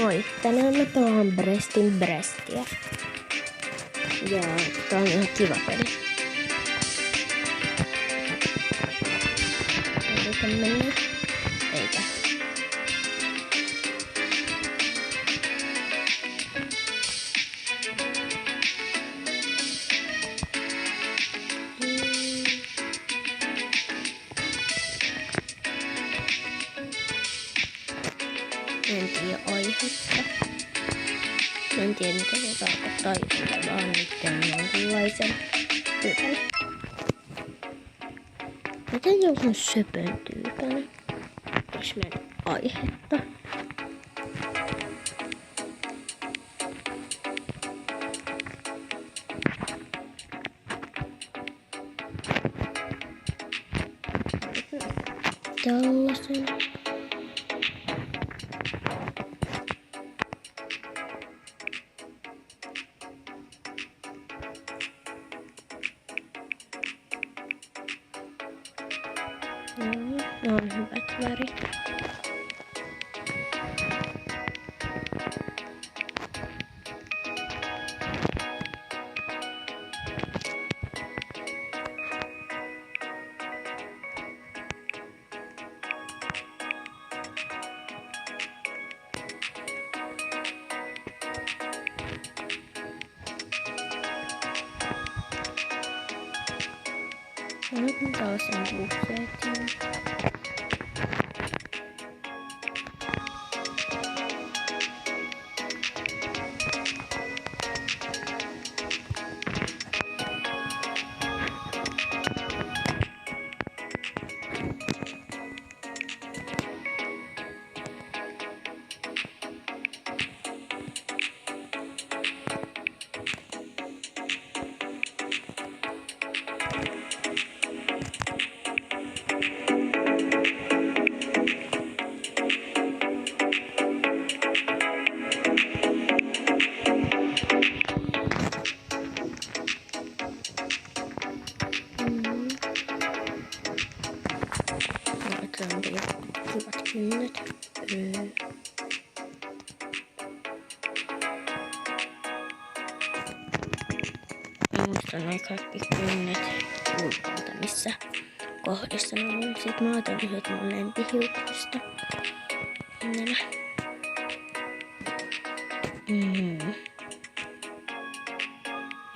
Moi, tänään mä pelaan Brestin Brestia. Ja tää on ihan kiva peli. Eikä mennä. Eikä. En tiedä aihetta. En tiedä mitä se tarkoittaa, jos vaan nyt teen jonkunlaisen tyypän. Miten jonkun söpön tyypän? Jos mä en aihetta. Tällaisen. Ne on hyvät värit. Nyt taas on buffetin. Kivat kynnet. Mä muistan noin kaikki kynnet ulkoilta, missä kohdissa ne on. Sitten mä otan yhdet mun lempihiuksista. Nämä.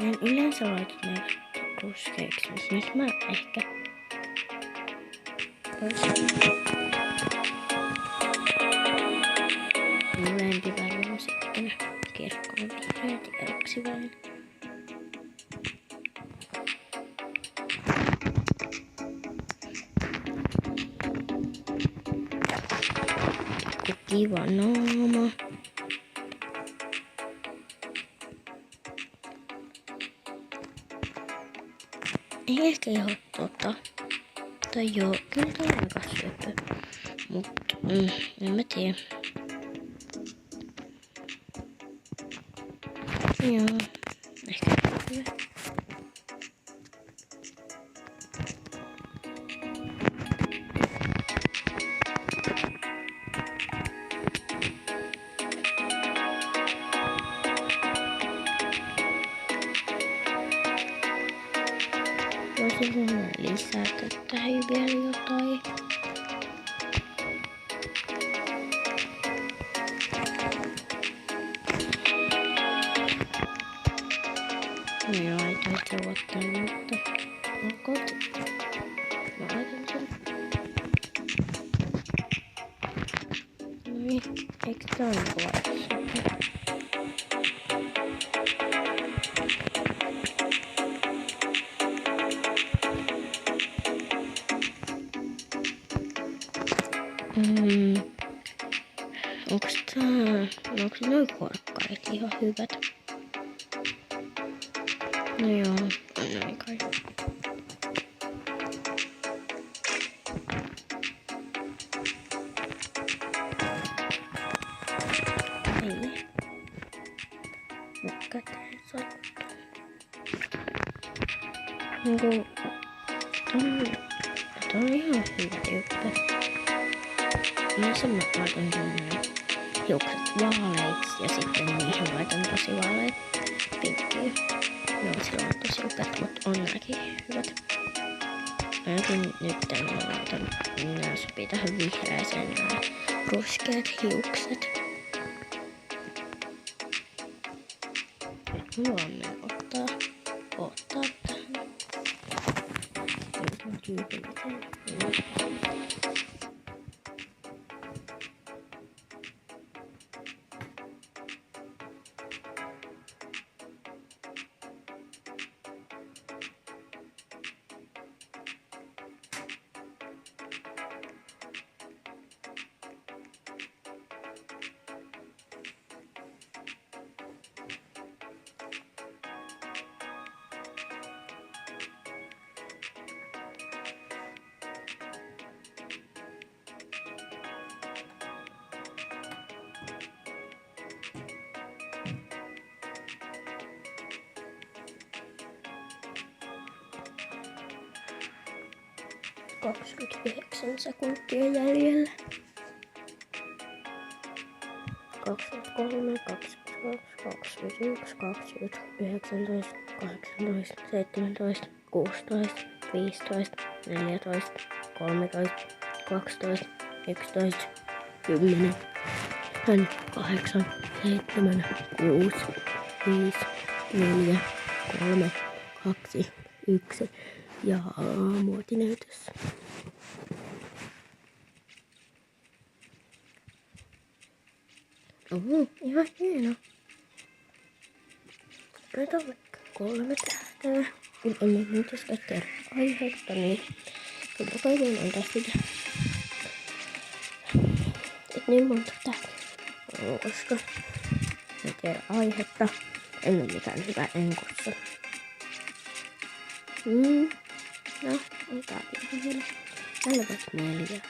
Mä en yleensä laita ne ruskeiksi, mutta nyt mä ehkä mun lempiväri on sitten kirkkoon vihreät eroksi vain. Kiva naama. Ei ehkä ihan tai joo, kyllä tää on aika söpö. Mut en mä tiedä. Joo, ehkä hyvä. Voisin lisätä tähän vielä jotain. Joo, ei tästä ottaa, mutta ok. Mä laitan sen. Noin, eikö tää ole laittaa? Onks noin korkkarit ihan hyvät? No joo, on noin kai. Ei. Mikä tää sattuu? Niinku... Tää on ihan hyvä juttu. Missä mä laitan sen näin? hiukset vaaleiksi ja sitten niihin laitan tosi vaaleet pinkkiä. Ne on silloin tosi upeat, mutta on nääkin hyvät. Ainakin nyt mä laitan, nää sopii tähän vihreäseen nää ruskeat hiukset. Nyt mulla on ottaa tähän. Nyt on tyypillinen. – 29 sekuntia jäljellä. 23, 22, 21, 20, 19, 18, 17, 16, 15, 14, 13, 12, 11, 10, 8, 7, 6, 5, 4, 3, 2, 1 ja muotinäytös. Ihan hieno. Nyt on vaikka 3 tähteä. Kun en nyt jos kerro aihetta, niin kyllä kaiken on tässä video. Et niin monta tähteä. Koska en tiedä aihetta. En ole mitään hyvää enkossa. No, on tää ihan hieno. Täällä on vaikka 4.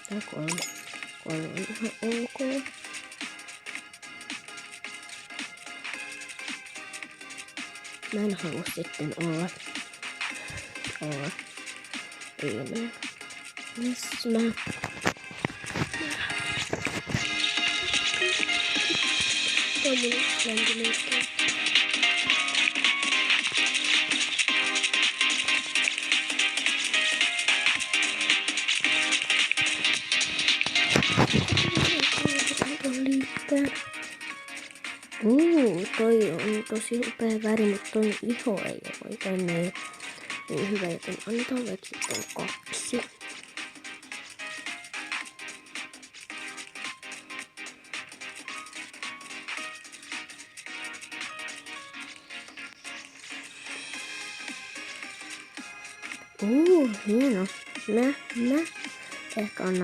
Tai 3. 3 on ihan ok. Mä en halua sitten olla viimeinen. Missä mä... Tämä on mun lämpimiikkeä. Toi on tosi upea väri, mutta toi iho ei ole oikein niin hyvä, joten annetaan vaikka sitten 2. Hieno. Mä ehkä annan